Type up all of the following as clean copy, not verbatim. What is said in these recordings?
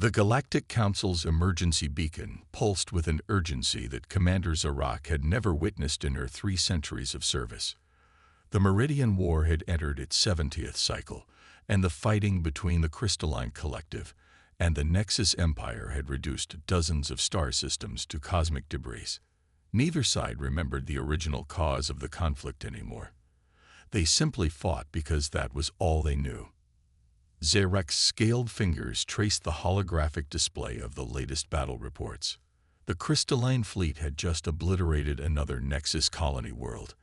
The Galactic Council's emergency beacon pulsed with an urgency that Commander Zarak had never witnessed in her 3 centuries of service. The Meridian War had entered its 70th cycle, and the fighting between the Crystalline Collective and the Nexus Empire had reduced dozens of star systems to cosmic debris. Neither side remembered the original cause of the conflict anymore. They simply fought because that was all they knew. Zarek's scaled fingers traced the holographic display of the latest battle reports. The Crystalline fleet had just obliterated another Nexus colony world,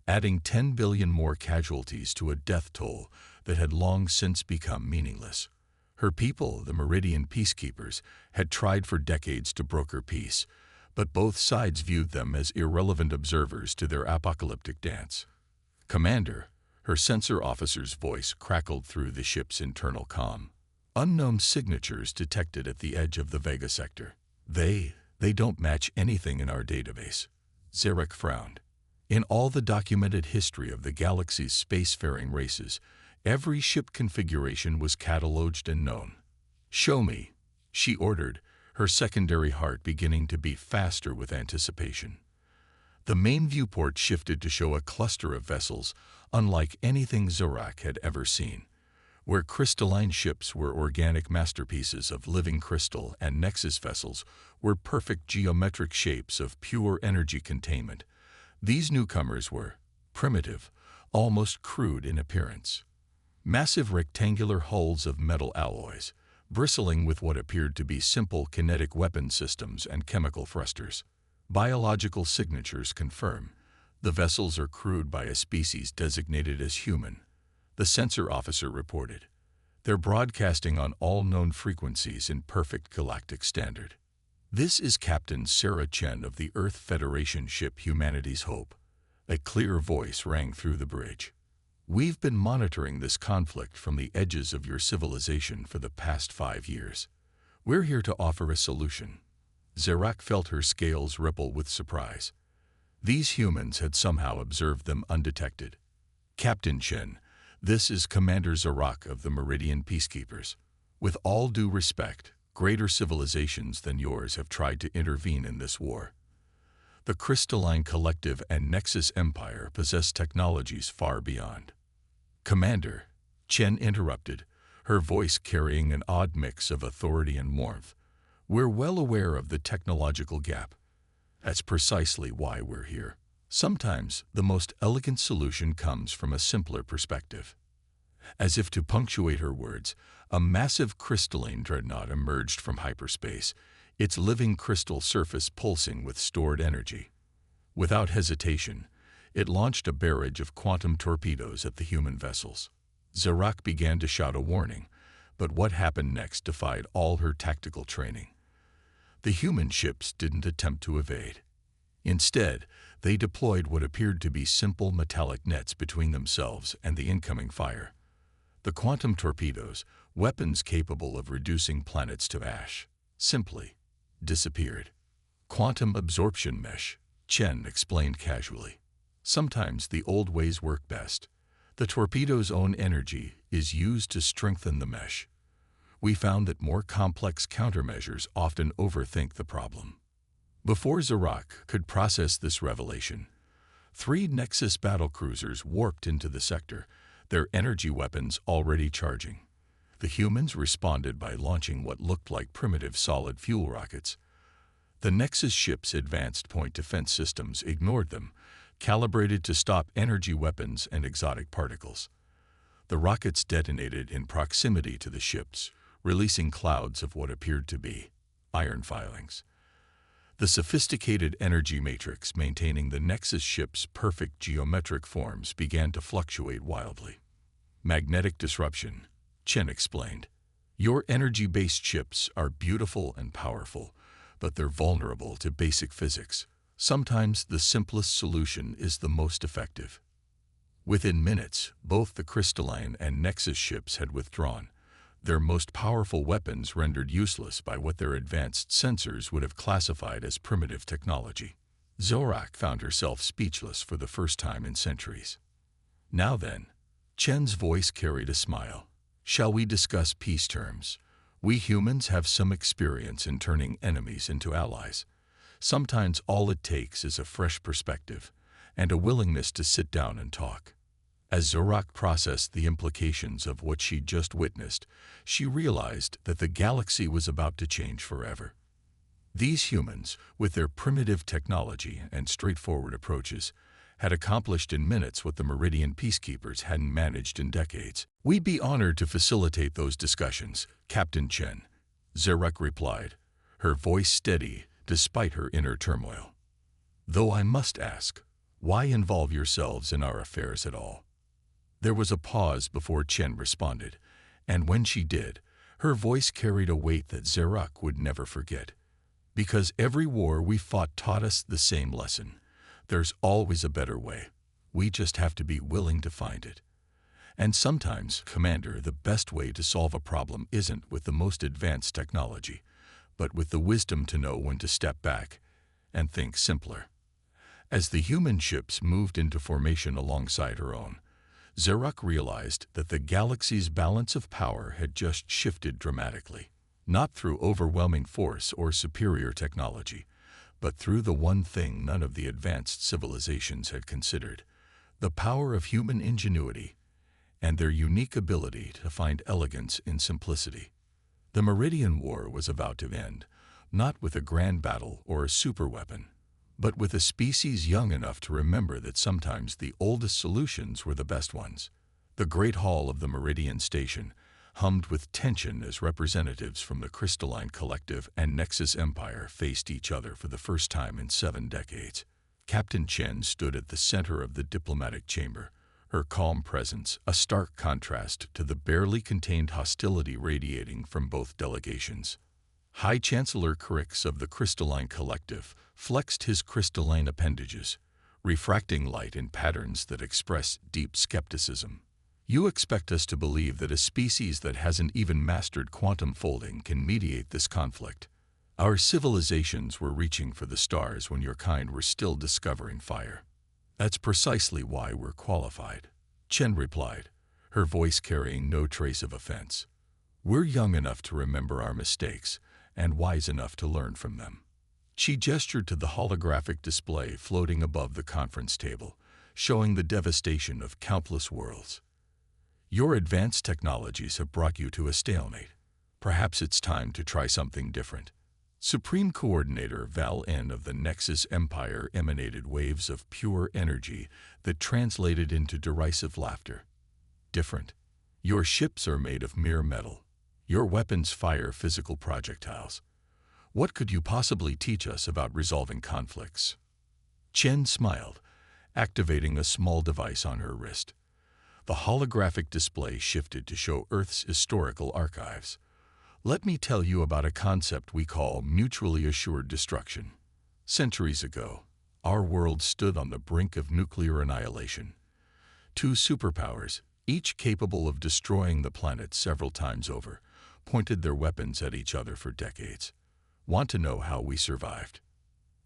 adding 10 billion more casualties to a death toll that had long since become meaningless. Her people, the Meridian Peacekeepers, had tried for decades to broker peace, but both sides viewed them as irrelevant observers to their apocalyptic dance. "Commander," her sensor officer's voice crackled through the ship's internal comm. "Unknown signatures detected at the edge of the Vega sector. They don't match anything in our database." Zarek frowned. In all the documented history of the galaxy's spacefaring races, every ship configuration was cataloged and known. "Show me," she ordered, her secondary heart beginning to beat faster with anticipation. The main viewport shifted to show a cluster of vessels unlike anything Zarak had ever seen, where crystalline ships were organic masterpieces of living crystal and Nexus vessels were perfect geometric shapes of pure energy containment. These newcomers were primitive, almost crude in appearance. Massive rectangular hulls of metal alloys, bristling with what appeared to be simple kinetic weapon systems and chemical thrusters. Biological signatures confirm the vessels are crewed by a species designated as human, the sensor officer reported. They're broadcasting on all known frequencies in perfect galactic standard. "This is Captain Sarah Chen of the Earth Federation ship Humanity's Hope." A clear voice rang through the bridge. "We've been monitoring this conflict from the edges of your civilization for the past 5 years. We're here to offer a solution." Zarak felt her scales ripple with surprise. These humans had somehow observed them undetected. "Captain Chen, this is Commander Zarak of the Meridian Peacekeepers. With all due respect, greater civilizations than yours have tried to intervene in this war. The Crystalline Collective and Nexus Empire possess technologies far beyond." "Commander," Chen interrupted, her voice carrying an odd mix of authority and warmth, "we're well aware of the technological gap. That's precisely why we're here. Sometimes the most elegant solution comes from a simpler perspective." As if to punctuate her words, a massive crystalline dreadnought emerged from hyperspace, its living crystal surface pulsing with stored energy. Without hesitation, it launched a barrage of quantum torpedoes at the human vessels. Zarak began to shout a warning, but what happened next defied all her tactical training. The human ships didn't attempt to evade. Instead, they deployed what appeared to be simple metallic nets between themselves and the incoming fire. The quantum torpedoes, weapons capable of reducing planets to ash, simply disappeared. "Quantum absorption mesh," Chen explained casually. "Sometimes the old ways work best. The torpedo's own energy is used to strengthen the mesh. We found that more complex countermeasures often overthink the problem." Before Zarak could process this revelation, 3 Nexus battlecruisers warped into the sector, their energy weapons already charging. The humans responded by launching what looked like primitive solid fuel rockets. The Nexus ships' advanced point defense systems ignored them, calibrated to stop energy weapons and exotic particles. The rockets detonated in proximity to the ships, releasing clouds of what appeared to be iron filings. The sophisticated energy matrix maintaining the Nexus ship's perfect geometric forms began to fluctuate wildly. "Magnetic disruption," Chen explained. "Your energy-based ships are beautiful and powerful, but they're vulnerable to basic physics. Sometimes the simplest solution is the most effective." Within minutes, both the Crystalline and Nexus ships had withdrawn, their most powerful weapons rendered useless by what their advanced sensors would have classified as primitive technology. Zarak found herself speechless for the first time in centuries. "Now then," Chen's voice carried a smile, "shall we discuss peace terms? We humans have some experience in turning enemies into allies. Sometimes all it takes is a fresh perspective and a willingness to sit down and talk. As Zorak processed the implications of what she'd just witnessed, she realized that the galaxy was about to change forever. These humans, with their primitive technology and straightforward approaches, had accomplished in minutes what the Meridian peacekeepers hadn't managed in decades. "We'd be honored to facilitate those discussions, Captain Chen," Zorak replied, her voice steady despite her inner turmoil. "Though I must ask, why involve yourselves in our affairs at all?" There was a pause before Chen responded, and when she did, her voice carried a weight that Zorak would never forget. "Because every war we fought taught us the same lesson. There's always a better way. We just have to be willing to find it. And sometimes, Commander, the best way to solve a problem isn't with the most advanced technology, but with the wisdom to know when to step back and think simpler." As the human ships moved into formation alongside her own, Zorak realized that the galaxy's balance of power had just shifted dramatically, not through overwhelming force or superior technology, but through the one thing none of the advanced civilizations had considered: the power of human ingenuity and their unique ability to find elegance in simplicity. The Meridian War was about to end, not with a grand battle or a superweapon, but with a species young enough to remember that sometimes the oldest solutions were the best ones. The great hall of the Meridian Station hummed with tension as representatives from the Crystalline Collective and Nexus Empire faced each other for the first time in 7 decades. Captain Chen stood at the center of the diplomatic chamber, her calm presence a stark contrast to the barely contained hostility radiating from both delegations. High Chancellor Crix of the Crystalline Collective flexed his crystalline appendages, refracting light in patterns that expressed deep skepticism. "You expect us to believe that a species that hasn't even mastered quantum folding can mediate this conflict? Our civilizations were reaching for the stars when your kind were still discovering fire." "That's precisely why we're qualified," Chen replied, her voice carrying no trace of offense. "We're young enough to remember our mistakes and wise enough to learn from them." She gestured to the holographic display floating above the conference table, showing the devastation of countless worlds. "Your advanced technologies have brought you to a stalemate. Perhaps it's time to try something different." Supreme Coordinator Val N of the Nexus Empire emanated waves of pure energy that translated into derisive laughter. "Different? Your ships are made of mere metal. Your weapons fire physical projectiles. What could you possibly teach us about resolving conflicts?" Chen smiled, activating a small device on her wrist. The holographic display shifted to show Earth's historical archives. "Let me tell you about a concept we call mutually assured destruction. Centuries ago, our world stood on the brink of nuclear annihilation. 2 superpowers, each capable of destroying the planet several times over, pointed their weapons at each other for decades. Want to know how we survived?"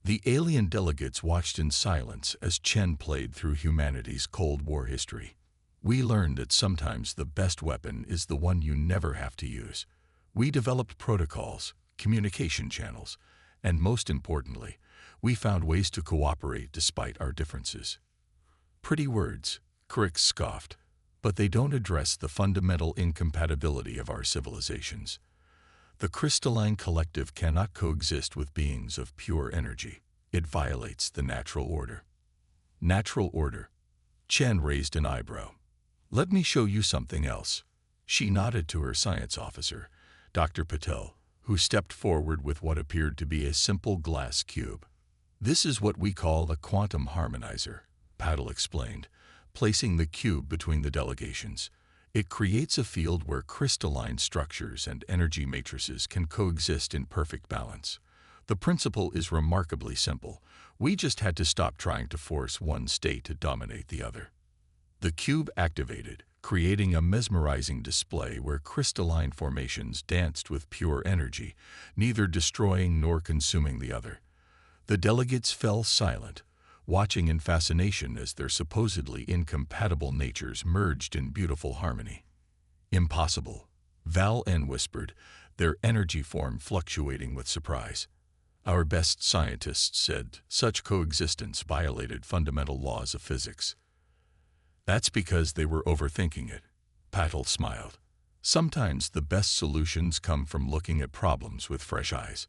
The alien delegates watched in silence as Chen played through humanity's Cold War history. "We learned that sometimes the best weapon is the one you never have to use. We developed protocols, communication channels, and most importantly, we found ways to cooperate despite our differences." "Pretty words," Crix scoffed, "but they don't address the fundamental incompatibility of our civilizations. The Crystalline Collective cannot coexist with beings of pure energy. It violates the natural order." "Natural order?" Chen raised an eyebrow. "Let me show you something else." She nodded to her science officer, Dr. Patel, who stepped forward with what appeared to be a simple glass cube. "This is what we call a quantum harmonizer," Patel explained, placing the cube between the delegations. "It creates a field where crystalline structures and energy matrices can coexist in perfect balance. The principle is remarkably simple. We just had to stop trying to force one state to dominate the other." The cube activated, creating a mesmerizing display where crystalline formations danced with pure energy, neither destroying nor consuming the other. The delegates fell silent, watching in fascination as their supposedly incompatible natures merged in beautiful harmony. "Impossible," Val N whispered, their energy form fluctuating with surprise. Our best scientists said such coexistence violated fundamental laws of physics. That's because they were overthinking it. Patel smiled. Sometimes the best solutions come from looking at problems with fresh eyes.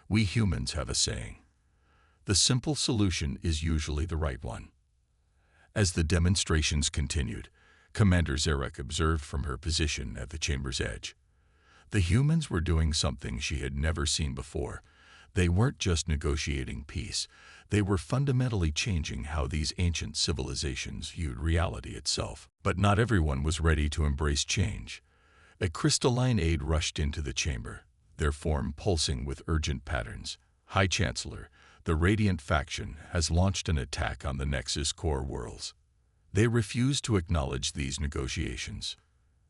We humans have a saying. The simple solution is usually the right one. As the demonstrations continued, Commander Zarek observed from her position at the chamber's edge. The humans were doing something she had never seen before. They weren't just negotiating peace. They were fundamentally changing how these ancient civilizations viewed reality itself. But not everyone was ready to embrace change. A crystalline aide rushed into the chamber, their form pulsing with urgent patterns. High Chancellor, the Radiant faction has launched an attack on the Nexus core worlds. They refused to acknowledge these negotiations.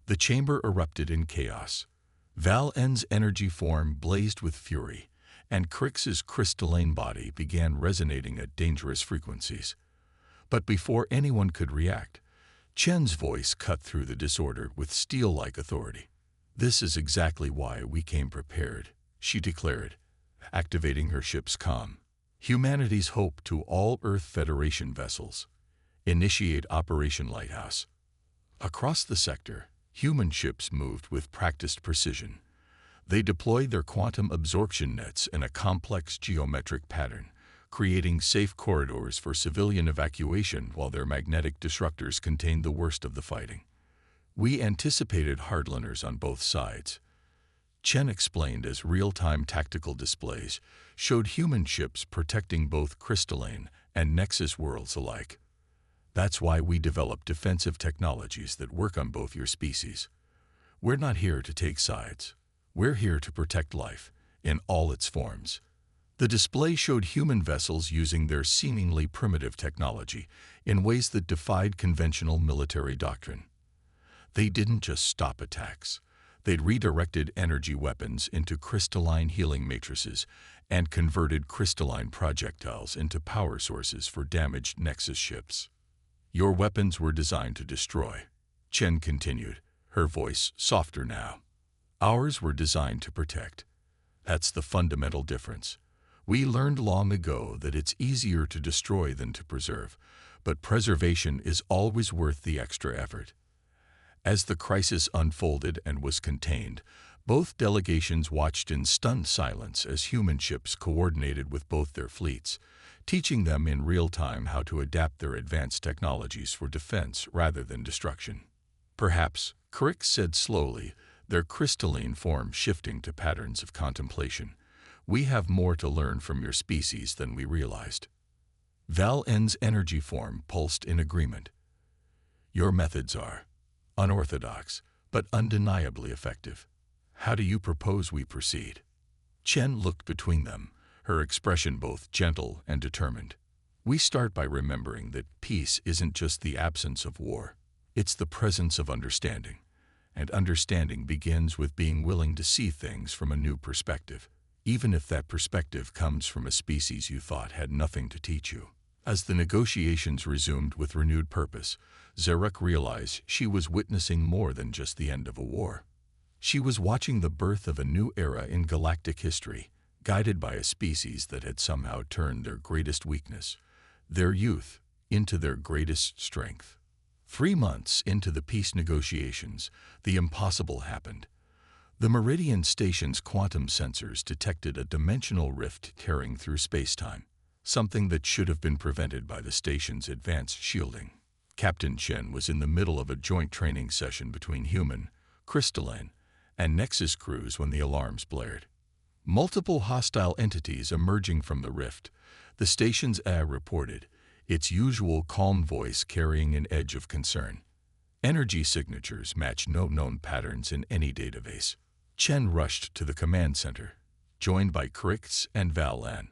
The chamber erupted in chaos. Val-N's energy form blazed with fury, and Crix's crystalline body began resonating at dangerous frequencies. But before anyone could react, Chen's voice cut through the disorder with steel-like authority. "This is exactly why we came prepared," she declared, activating her ship's comm. "Humanity's hope to all Earth Federation vessels. Initiate Operation Lighthouse." Across the sector, human ships moved with practiced precision. They deployed their quantum absorption nets in a complex geometric pattern, creating safe corridors for civilian evacuation while their magnetic disruptors contained the worst of the fighting. "We anticipated hardliners on both sides," Chen explained as real-time tactical displays showed human ships protecting both crystalline and Nexus worlds alike. "That's why we developed defensive technologies that work on both your species. We're not here to take sides. We're here to protect life, in all its forms." The display showed human vessels using their seemingly primitive technology in ways that defied conventional military doctrine. They didn't just stop attacks. They'd redirected energy weapons into crystalline healing matrices and converted crystalline projectiles into power sources for damaged Nexus ships. "Your weapons were designed to destroy," Chen continued, her voice softer now. "Ours were designed to protect. That's the fundamental difference. We learned long ago that it's easier to destroy than to preserve, but preservation is always worth the extra effort." As the crisis unfolded and was contained, both delegations watched in stunned silence as human ships coordinated with both their fleets, teaching them in real time how to adapt their advanced technologies for defense rather than destruction. "Perhaps," Crix said slowly, their crystalline form shifting to patterns of contemplation, "we have more to learn from your species than we realized." Val-N's energy form pulsed in agreement. "Your methods are unorthodox, but undeniably effective. How do you propose we proceed?" Chen looked between them, her expression both gentle and determined. "We start by remembering that peace isn't just the absence of war. It's the presence of understanding. And understanding begins with being willing to see things from a new perspective, even if that perspective comes from a species you thought had nothing to teach you." As the negotiations resumed with renewed purpose, Zarek realized she was witnessing more than just the end of a war. She was watching the birth of a new era in galactic history, guided by a species that had somehow turned their greatest weakness, their youth, into their greatest strength. 3 months into the peace negotiations, the impossible happened. The Meridian Station's quantum sensors detected a dimensional rift tearing through space-time, something that should have been prevented by the station's advanced shielding. Captain Chen was in the middle of a joint training session between human, crystalline, and Nexus crews when the alarms blared. Multiple hostile entities emerging from the rift, the station's AI reported, its usual calm voice carrying an edge of concern. Energy signatures matched no known patterns in any database. Chen rushed to the command center, joined by Crix and Val-N.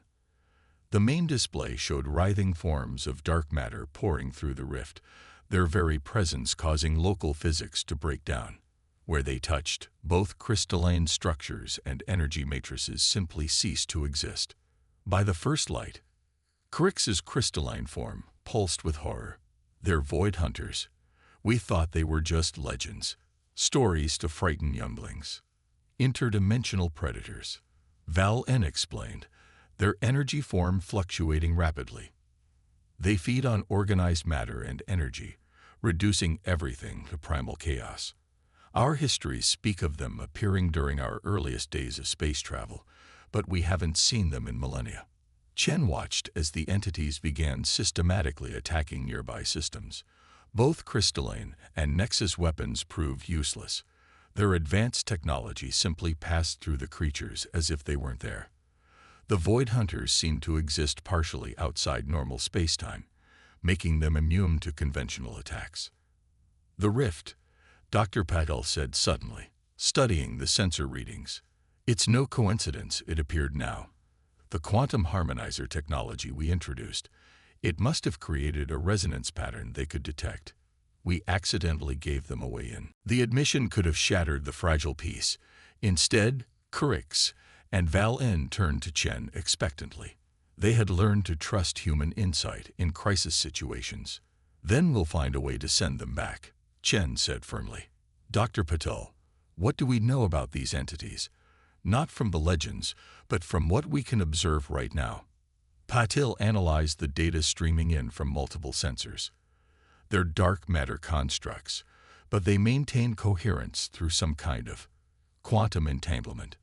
The main display showed writhing forms of dark matter pouring through the rift, their very presence causing local physics to break down. Where they touched, both crystalline structures and energy matrices simply ceased to exist. By the first light, Crix's crystalline form pulsed with horror. "They're void hunters. We thought they were just legends, stories to frighten younglings." interdimensional predators. Val N explained, their energy form fluctuating rapidly. They feed on organized matter and energy, reducing everything to primal chaos. Our histories speak of them appearing during our earliest days of space travel, but we haven't seen them in millennia. Chen watched as the entities began systematically attacking nearby systems. Both crystalline and Nexus weapons proved useless. Their advanced technology simply passed through the creatures as if they weren't there. The Void Hunters seemed to exist partially outside normal spacetime, making them immune to conventional attacks. The rift, Dr. Patel said suddenly, studying the sensor readings. It's no coincidence, it appeared now. The quantum harmonizer technology we introduced, it must have created a resonance pattern they could detect. We accidentally gave them a way in. The admission could have shattered the fragile peace. Instead, Crix and Val N turned to Chen expectantly. They had learned to trust human insight in crisis situations. Then we'll find a way to send them back, Chen said firmly. Dr. Patel, what do we know about these entities? Not from the legends, but from what we can observe right now. Patil analyzed the data streaming in from multiple sensors. They're dark matter constructs, but they maintain coherence through some kind of quantum entanglement.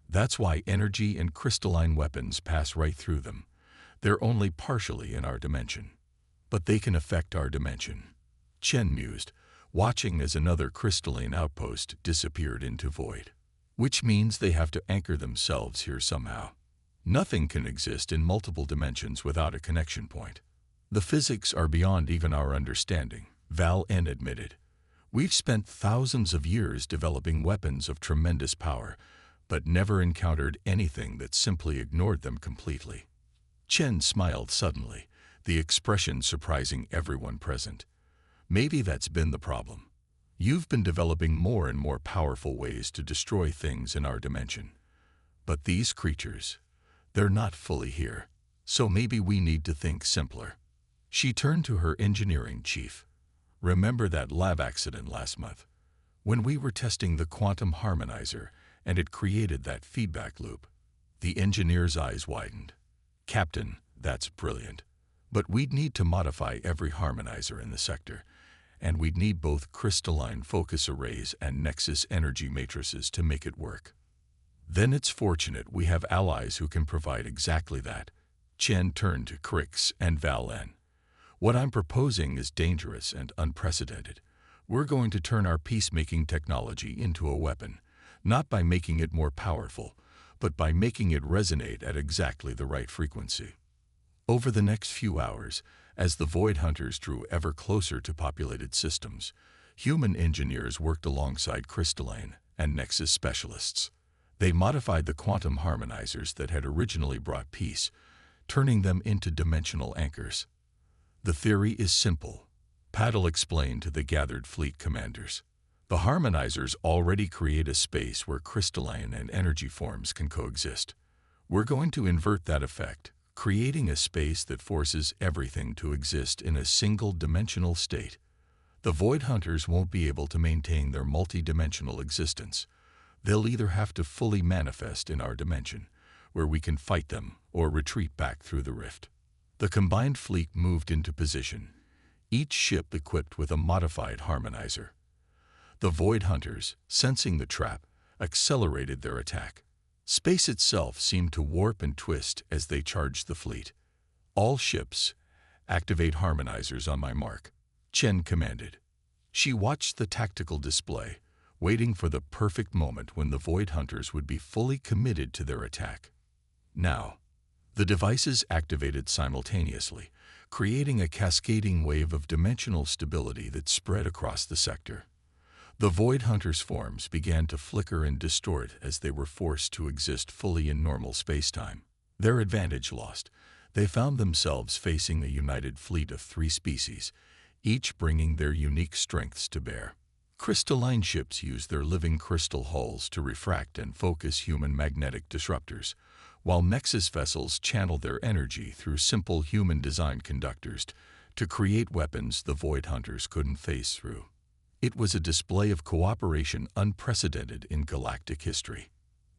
That's why energy and crystalline weapons pass right through them. They're only partially in our dimension. But they can affect our dimension. Chen mused, watching as another crystalline outpost disappeared into void. Which means they have to anchor themselves here somehow. Nothing can exist in multiple dimensions without a connection point. The physics are beyond even our understanding, Val N admitted. We've spent thousands of years developing weapons of tremendous power, but never encountered anything that simply ignored them completely. Chen smiled suddenly, the expression surprising everyone present. Maybe that's been the problem. You've been developing more and more powerful ways to destroy things in our dimension. But these creatures, they're not fully here, so maybe we need to think simpler. She turned to her engineering chief. Remember that lab accident last month, when we were testing the quantum harmonizer and it created that feedback loop? The engineer's eyes widened. Captain, that's brilliant. But we'd need to modify every harmonizer in the sector, and we'd need both crystalline focus arrays and Nexus energy matrices to make it work. Then it's fortunate we have allies who can provide exactly that. Chen turned to Crix and Val N. What I'm proposing is dangerous and unprecedented. We're going to turn our peacemaking technology into a weapon, not by making it more powerful, but by making it resonate at exactly the right frequency. Over the next few hours, as the Void Hunters drew ever closer to populated systems, human engineers worked alongside crystalline and Nexus specialists. They modified the quantum harmonizers that had originally brought peace, turning them into dimensional anchors. The theory is simple, Paddle explained to the gathered fleet commanders. The harmonizers already create a space where crystalline and energy forms can coexist. We're going to invert that effect, creating a space that forces everything to exist in a single-dimensional state. The Void Hunters won't be able to maintain their multi-dimensional existence. They'll either have to fully manifest in our dimension, where we can fight them, or retreat back through the rift. The combined fleet moved into position, each ship equipped with a modified harmonizer. The Void Hunters, sensing the trap, accelerated their attack. Space itself seemed to warp and twist as they charged the fleet. All ships, activate harmonizers on my mark, Chen commanded. She watched the tactical display, waiting for the perfect moment when the Void Hunters would be fully committed to their attack. Now, the devices activated simultaneously, creating a cascading wave of dimensional stability that spread across the sector. The Void Hunters' forms began to flicker and distort as they were forced to exist fully in normal spacetime. Their advantage lost, they found themselves facing a united fleet of 3 species, each bringing their unique strengths to bear. Crystalline ships use their living crystal hulls to refract and focus human magnetic disruptors, while Nexus vessels channel their energy through simple human-designed conductors to create weapons the Void Hunters couldn't phase through. It was a display of cooperation unprecedented in galactic history.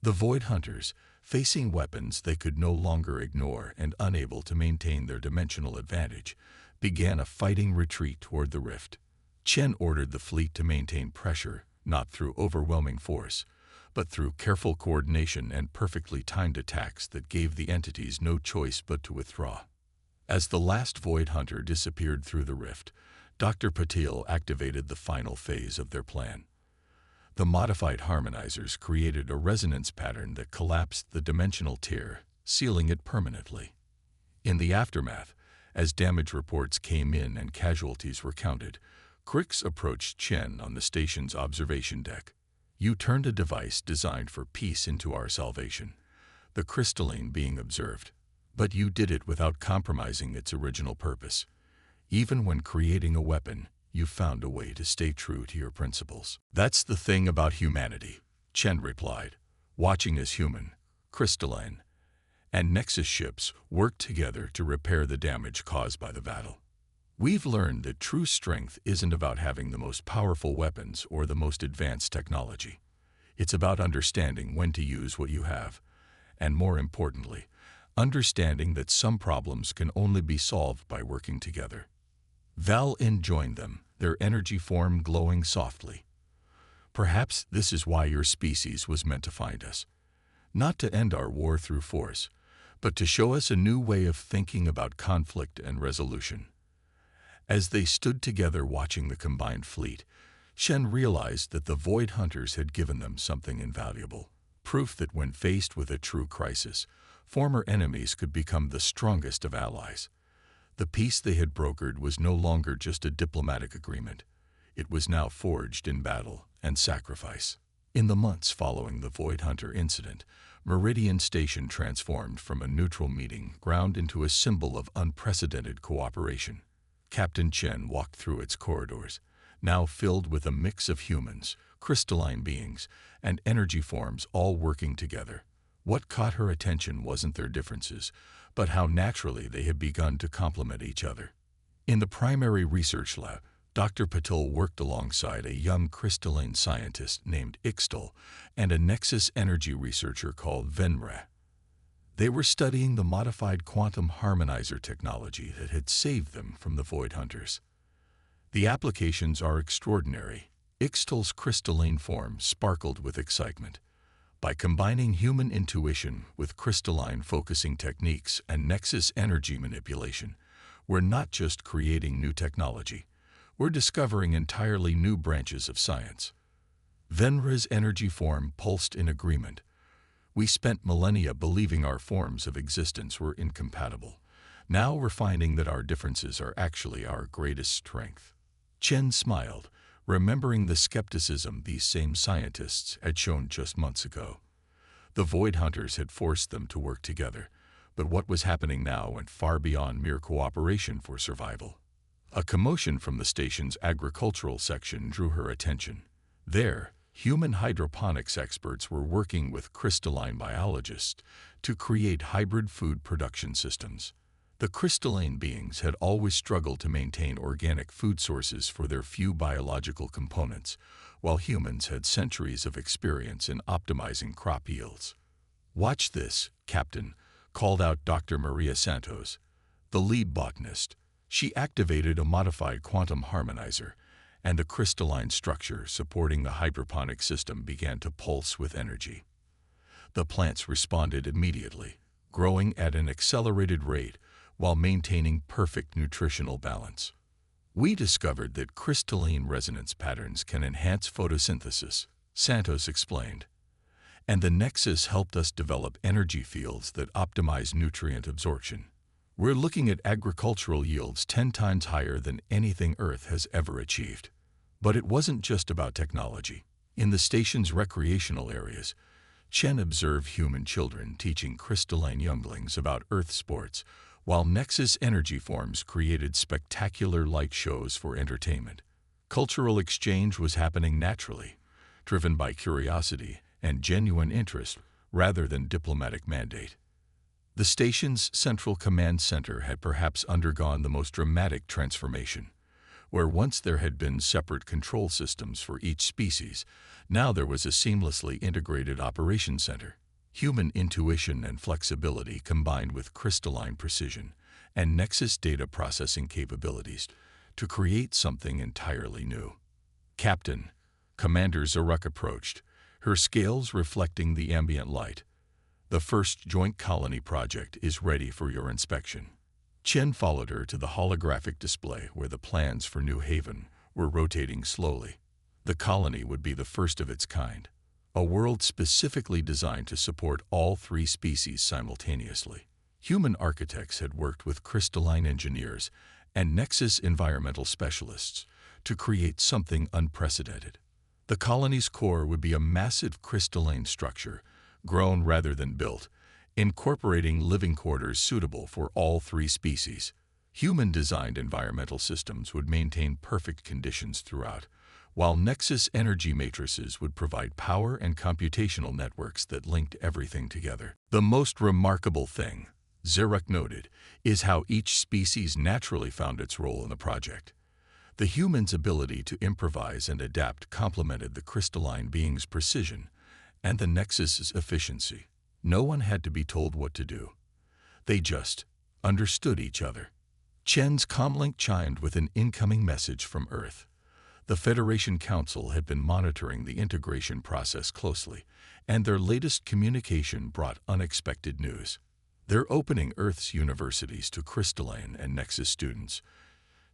The Void Hunters, facing weapons they could no longer ignore and unable to maintain their dimensional advantage, began a fighting retreat toward the rift. Chen ordered the fleet to maintain pressure, not through overwhelming force, but through careful coordination and perfectly timed attacks that gave the entities no choice but to withdraw. As the last Void Hunter disappeared through the rift, Dr. Patil activated the final phase of their plan. The modified harmonizers created a resonance pattern that collapsed the dimensional tier, sealing it permanently. In the aftermath, as damage reports came in and casualties were counted, Crix approached Chen on the station's observation deck. "You turned a device designed for peace into our salvation," the crystalline being observed. "But you did it without compromising its original purpose. Even when creating a weapon, you found a way to stay true to your principles." "That's the thing about humanity," Chen replied. "Watching as human, crystalline, and Nexus ships work together to repair the damage caused by the battle. We've learned that true strength isn't about having the most powerful weapons or the most advanced technology. It's about understanding when to use what you have, and more importantly, understanding that some problems can only be solved by working together." Val-In joined them, their energy form glowing softly. "Perhaps this is why your species was meant to find us. Not to end our war through force, but to show us a new way of thinking about conflict and resolution." As they stood together watching the combined fleet, Chen realized that the Void Hunters had given them something invaluable, proof that when faced with a true crisis, former enemies could become the strongest of allies. The peace they had brokered was no longer just a diplomatic agreement. It was now forged in battle and sacrifice. In the months following the Void Hunter incident, Meridian Station transformed from a neutral meeting ground into a symbol of unprecedented cooperation. Captain Chen walked through its corridors, now filled with a mix of humans, crystalline beings, and energy forms all working together. What caught her attention wasn't their differences, but how naturally they had begun to complement each other. In the primary research lab, Dr. Patil worked alongside a young crystalline scientist named Ixtal and a Nexus energy researcher called Venra. They were studying the modified quantum harmonizer technology that had saved them from the Void Hunters. The applications are extraordinary. Ixtal's crystalline form sparkled with excitement. By combining human intuition with crystalline focusing techniques and Nexus energy manipulation, we're not just creating new technology, we're discovering entirely new branches of science. Venra's energy form pulsed in agreement. "We spent millennia believing our forms of existence were incompatible. Now we're finding that our differences are actually our greatest strength." Chen smiled, remembering the skepticism these same scientists had shown just months ago. The Void Hunters had forced them to work together, but what was happening now went far beyond mere cooperation for survival. A commotion from the station's agricultural section drew her attention. There, human hydroponics experts were working with crystalline biologists to create hybrid food production systems. The crystalline beings had always struggled to maintain organic food sources for their few biological components, while humans had centuries of experience in optimizing crop yields. "Watch this, Captain," called out Dr. Maria Santos, the lead botanist. She activated a modified quantum harmonizer, and the crystalline structure supporting the hydroponic system began to pulse with energy. The plants responded immediately, growing at an accelerated rate while maintaining perfect nutritional balance. "We discovered that crystalline resonance patterns can enhance photosynthesis," Santos explained. "And the Nexus helped us develop energy fields that optimize nutrient absorption. We're looking at agricultural yields 10 times higher than anything Earth has ever achieved." But it wasn't just about technology. In the station's recreational areas, Chen observed human children teaching crystalline younglings about Earth sports, while Nexus energy forms created spectacular light shows for entertainment. Cultural exchange was happening naturally, driven by curiosity and genuine interest rather than diplomatic mandate. The station's central command center had perhaps undergone the most dramatic transformation. Where once there had been separate control systems for each species, now there was a seamlessly integrated operations center. Human intuition and flexibility combined with crystalline precision and Nexus data processing capabilities to create something entirely new. Captain, Commander Zaruk approached, her scales reflecting the ambient light. The first joint colony project is ready for your inspection. Chen followed her to the holographic display where the plans for New Haven were rotating slowly. The colony would be the first of its kind, a world specifically designed to support all three species simultaneously. Human architects had worked with crystalline engineers and Nexus environmental specialists to create something unprecedented. The colony's core would be a massive crystalline structure, grown rather than built, incorporating living quarters suitable for all three species. Human-designed environmental systems would maintain perfect conditions throughout, while Nexus energy matrices would provide power and computational networks that linked everything together. The most remarkable thing, Zaruk noted, is how each species naturally found its role in the project. The human's ability to improvise and adapt complemented the crystalline being's precision and the Nexus's efficiency. No one had to be told what to do. They just understood each other. Chen's comlink chimed with an incoming message from Earth. The Federation Council had been monitoring the integration process closely, and their latest communication brought unexpected news. They're opening Earth's universities to crystalline and Nexus students,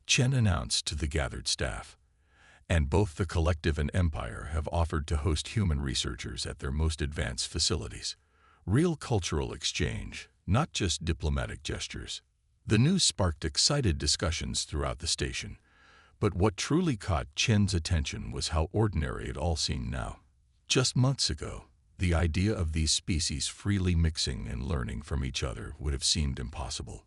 Chen announced to the gathered staff. And both the Collective and Empire have offered to host human researchers at their most advanced facilities. Real cultural exchange, not just diplomatic gestures. The news sparked excited discussions throughout the station, but what truly caught Chen's attention was how ordinary it all seemed now. Just months ago, the idea of these species freely mixing and learning from each other would have seemed impossible.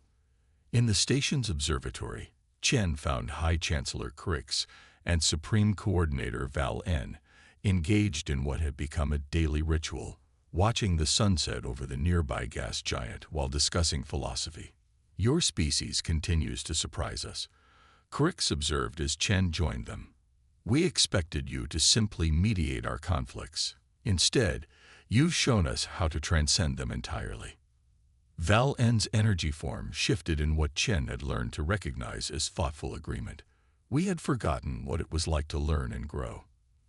In the station's observatory, Chen found High Chancellor Crix and Supreme Coordinator Val N engaged in what had become a daily ritual, watching the sunset over the nearby gas giant while discussing philosophy. Your species continues to surprise us, Crix observed as Chen joined them. We expected you to simply mediate our conflicts. Instead, you've shown us how to transcend them entirely. Val N's energy form shifted in what Chen had learned to recognize as thoughtful agreement. We had forgotten what it was like to learn and grow.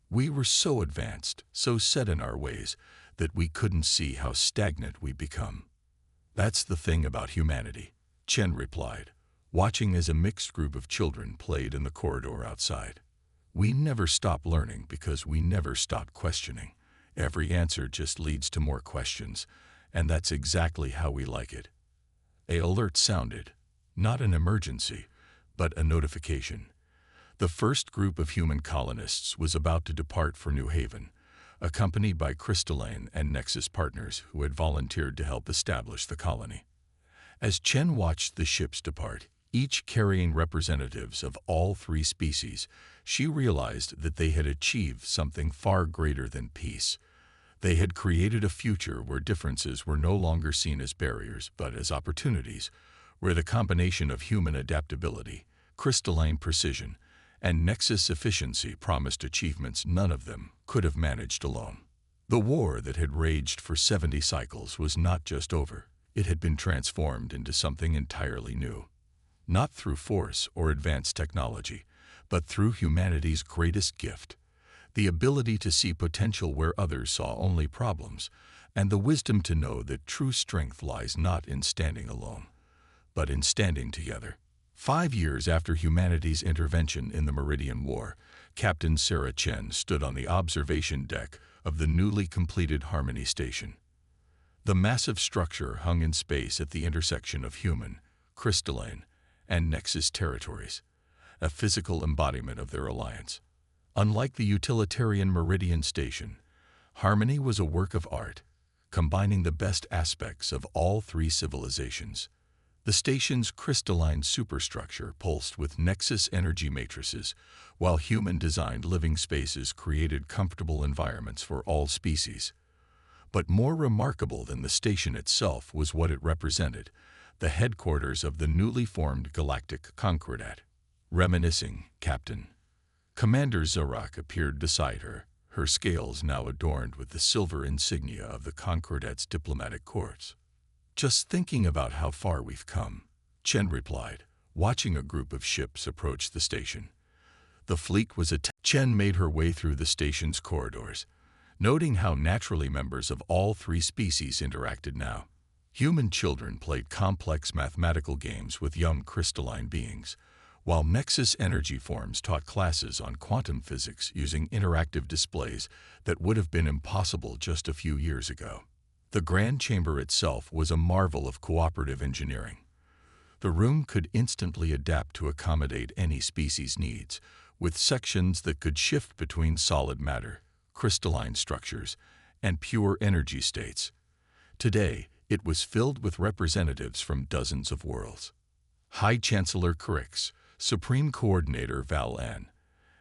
We were so advanced, so set in our ways, that we couldn't see how stagnant we'd become. That's the thing about humanity, Chen replied, watching as a mixed group of children played in the corridor outside. We never stop learning because we never stop questioning. Every answer just leads to more questions, and that's exactly how we like it. An alert sounded, not an emergency, but a notification. The first group of human colonists was about to depart for New Haven, accompanied by crystalline and Nexus partners who had volunteered to help establish the colony. As Chen watched the ships depart, each carrying representatives of all three species, she realized that they had achieved something far greater than peace. They had created a future where differences were no longer seen as barriers but as opportunities, where the combination of human adaptability, crystalline precision, and Nexus efficiency promised achievements none of them could have managed alone. The war that had raged for 70 cycles was not just over. It had been transformed into something entirely new. Not through force or advanced technology, but through humanity's greatest gift, the ability to see potential where others saw only problems, and the wisdom to know that true strength lies not in standing alone, but in standing together. 5 years after humanity's intervention in the Meridian War, Captain Sarah Chen stood on the observation deck of the newly completed Harmony Station. The massive structure hung in space at the intersection of human, crystalline, and Nexus territories, a physical embodiment of their alliance. Unlike the utilitarian Meridian Station, Harmony was a work of art, combining the best aspects of all three civilizations. The station's crystalline superstructure pulsed with Nexus energy matrices, while human-designed living spaces created comfortable environments for all species. But more remarkable than the station itself was what it represented, the headquarters of the newly formed Galactic Concordat. Reminiscing, Captain. Commander Zorak appeared beside her, her scales now adorned with the silver insignia of the Concordat's diplomatic corps. Just thinking about how far we've come, Chen replied, watching a group of ships approach the station. The fleet was Chen made her way through the station's corridors, noting how naturally members of all three species interacted now. Human children played complex mathematical games with young crystalline beings, while Nexus energy forms taught classes on quantum physics using interactive displays that would have been impossible just a few years ago. The Grand Chamber itself was a marvel of cooperative engineering. The room could instantly adapt to accommodate any species' needs, with sections that could shift between solid matter, crystalline structures, and pure energy states. Today, it was filled with representatives from dozens of worlds. High Chancellor Crix, Supreme Coordinator Val N,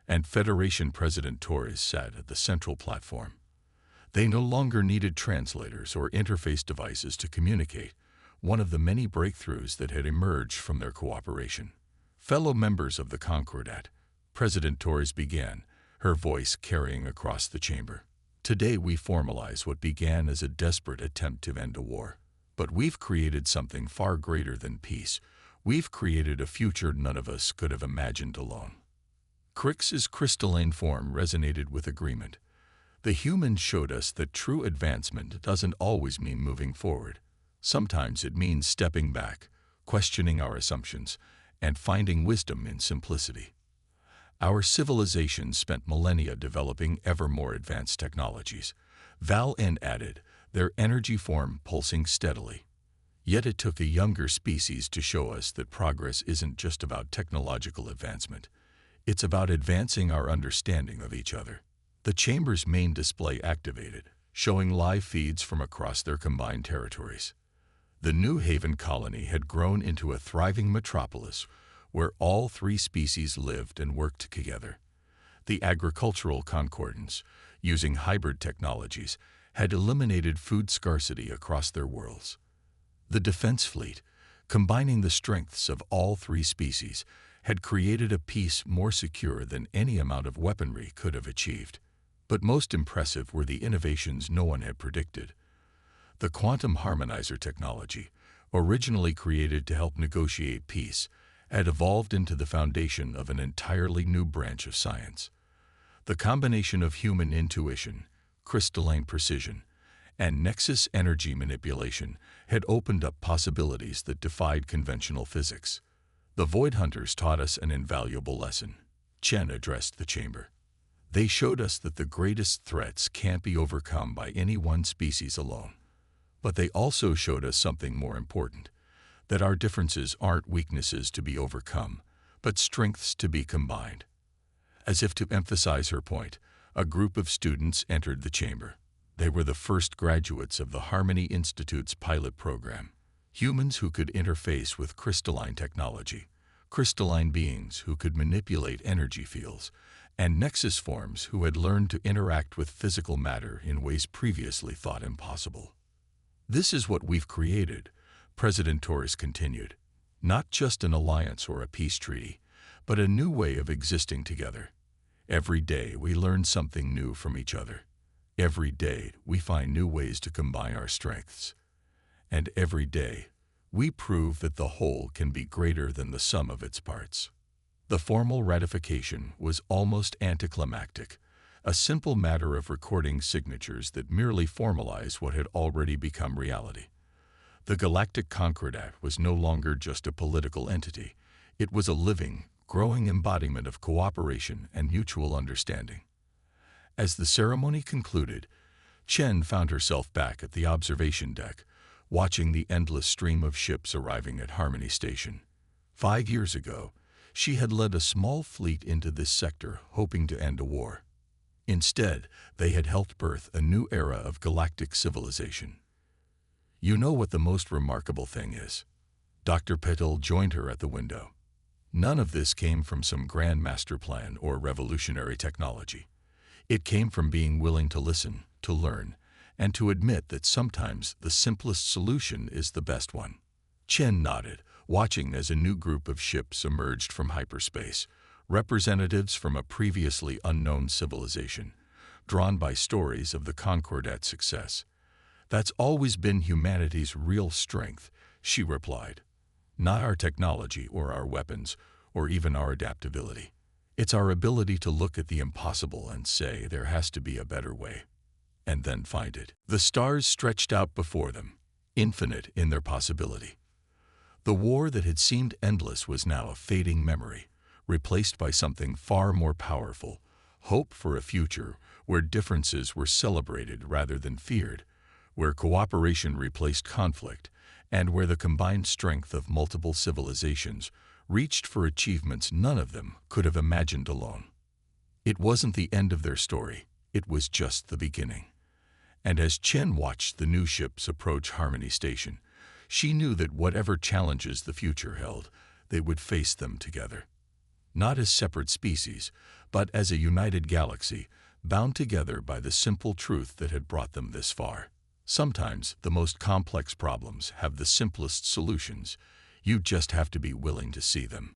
and Federation President Torres sat at the central platform. They no longer needed translators or interface devices to communicate, one of the many breakthroughs that had emerged from their cooperation. Fellow members of the Concordat, President Torres began, her voice carrying across the chamber. Today we formalize what began as a desperate attempt to end a war. But we've created something far greater than peace. We've created a future none of us could have imagined alone. Crix's crystalline form resonated with agreement. The humans showed us that true advancement doesn't always mean moving forward. Sometimes it means stepping back, questioning our assumptions, and finding wisdom in simplicity. Our civilization spent millennia developing ever more advanced technologies. Val N added, their energy form pulsing steadily. Yet it took a younger species to show us that progress isn't just about technological advancement. It's about advancing our understanding of each other. The chamber's main display activated, showing live feeds from across their combined territories. The New Haven colony had grown into a thriving metropolis where all three species lived and worked together. The agricultural concordance, using hybrid technologies, had eliminated food scarcity across their worlds. The defense fleet, combining the strengths of all three species, had created a peace more secure than any amount of weaponry could have achieved. But most impressive were the innovations no one had predicted. The quantum harmonizer technology, originally created to help negotiate peace, had evolved into the foundation of an entirely new branch of science. The combination of human intuition, crystalline precision, and Nexus energy manipulation had opened up possibilities that defied conventional physics. The Void Hunters taught us an invaluable lesson. Chen addressed the chamber. They showed us that the greatest threats can't be overcome by any one species alone. But they also showed us something more important, that our differences aren't weaknesses to be overcome, but strengths to be combined. As if to emphasize her point, a group of students entered the chamber. They were the first graduates of the Harmony Institute's pilot program, humans who could interface with crystalline technology, crystalline beings who could manipulate energy fields, and Nexus forms who had learned to interact with physical matter in ways previously thought impossible. This is what we've created, President Torres continued. Not just an alliance or a peace treaty, but a new way of existing together. Every day we learn something new from each other. Every day we find new ways to combine our strengths. And every day we prove that the whole can be greater than the sum of its parts. The formal ratification was almost anticlimactic, a simple matter of recording signatures that merely formalized what had already become reality. The Galactic Concordat was no longer just a political entity. It was a living, growing embodiment of cooperation and mutual understanding. As the ceremony concluded, Chen found herself back at the observation deck, watching the endless stream of ships arriving at Harmony Station. 5 years ago, she had led a small fleet into this sector hoping to end a war. Instead, they had helped birth a new era of galactic civilization. You know what the most remarkable thing is? Dr. Petal joined her at the window. None of this came from some grand master plan or revolutionary technology. It came from being willing to listen, to learn, and to admit that sometimes the simplest solution is the best one. Chen nodded, watching as a new group of ships emerged from hyperspace, representatives from a previously unknown civilization, drawn by stories of the Concordat's success. "That's always been humanity's real strength," she replied. "Not our technology or our weapons, or even our adaptability. It's our ability to look at the impossible and say there has to be a better way, and then find it." The stars stretched out before them, infinite in their possibility. The war that had seemed endless was now a fading memory, replaced by something far more powerful: hope for a future where differences were celebrated rather than feared, where cooperation replaced conflict, and where the combined strength of multiple civilizations reached for achievements none of them could have imagined alone. It wasn't the end of their story, it was just the beginning. And as Chen watched the new ships approach Harmony Station, she knew that whatever challenges the future held, they would face them together. Not as separate species, but as a united galaxy, bound together by the simple truth that had brought them this far. Sometimes the most complex problems have the simplest solutions. You just have to be willing to see them.